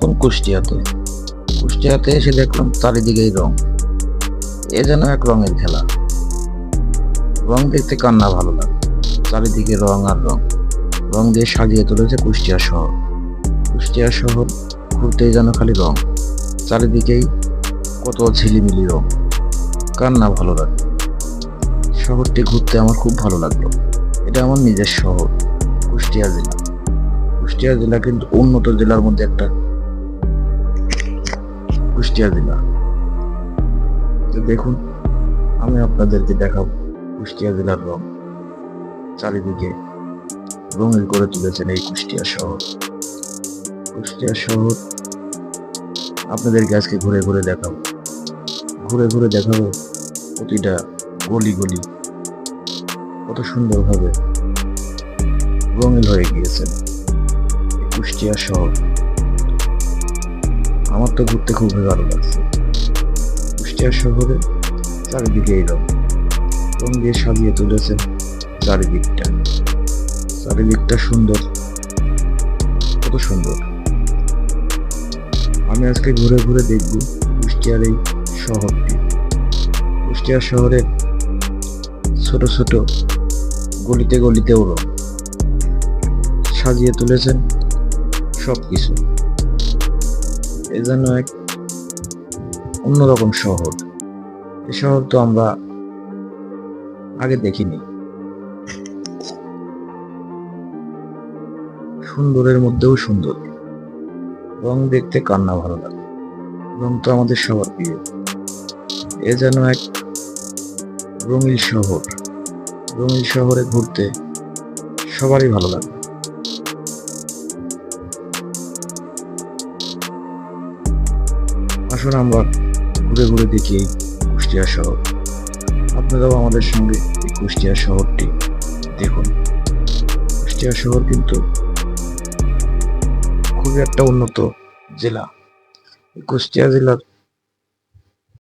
কুষ্টিয়াতে কুষ্টিয়াতে এসে দেখলাম চারিদিকেই রং। এ যেন এক রঙের খেলা। রং দেখতে কার না ভালো লাগে। চারিদিকে রং আর রং, রং দিয়ে সাজিয়ে তুলেছে কুষ্টিয়া শহর। কুষ্টিয়া শহর ঘুরতেই যেন খালি রং, চারিদিকেই কত ঝিলিমিলি রং, কার না ভালো লাগে। শহরটি ঘুরতে আমার খুব ভালো লাগলো। এটা আমার নিজের শহর, কুষ্টিয়া জেলা। কুষ্টিয়া জেলা কিন্তু উন্নত জেলার মধ্যে একটা কুষ্টিয়া জেলা। তো দেখুন, আমি আপনাদেরকে দেখাবো কুষ্টিয়া জেলার রং। চারিদিকে রঙিন করে তুলেছেন এই কুষ্টিয়া শহর। কুষ্টিয়া শহর আপনাদেরকে আজকে ঘুরে ঘুরে দেখাবো। ঘুরে ঘুরে দেখাবো প্রতিটা গলি গলি কত সুন্দরভাবে রঙিন হয়ে গিয়েছেন এই কুষ্টিয়া শহর। আমার তো ঘুরতে খুবই ভালো লাগছে। কুষ্টিয়া শহরে চারিদিকে এই রং, রং দিয়ে সাজিয়ে তুলেছেন চারিদিকটা। চারিদিকটা সুন্দর, কত সুন্দর। আমি আজকে ঘুরে ঘুরে দেখব কুষ্টিয়ার এই শহরটি। কুষ্টিয়া শহরের ছোট ছোট গলিতে গলিতেও রং সাজিয়ে তুলেছেন সবকিছু। এ যেন এক অন্যরকম শহর। এই শহর তো আমরা আগে দেখিনি। সুন্দরের মধ্যেও সুন্দর, রং দেখতে কার না ভালো লাগে। রং তো আমাদের সবার প্রিয়। এ যেন এক রঙিন শহর। রঙিন শহরে ঘুরতে সবারই ভালো লাগে। আসুন আমরা ঘুরে ঘুরে দেখি এই কুষ্টিয়া শহর। আপনারাও আমাদের সঙ্গে এই কুষ্টিয়া শহরটি দেখুন। কুষ্টিয়া শহর কিন্তু খুবই একটা উন্নত জেলা। কুষ্টিয়া জেলার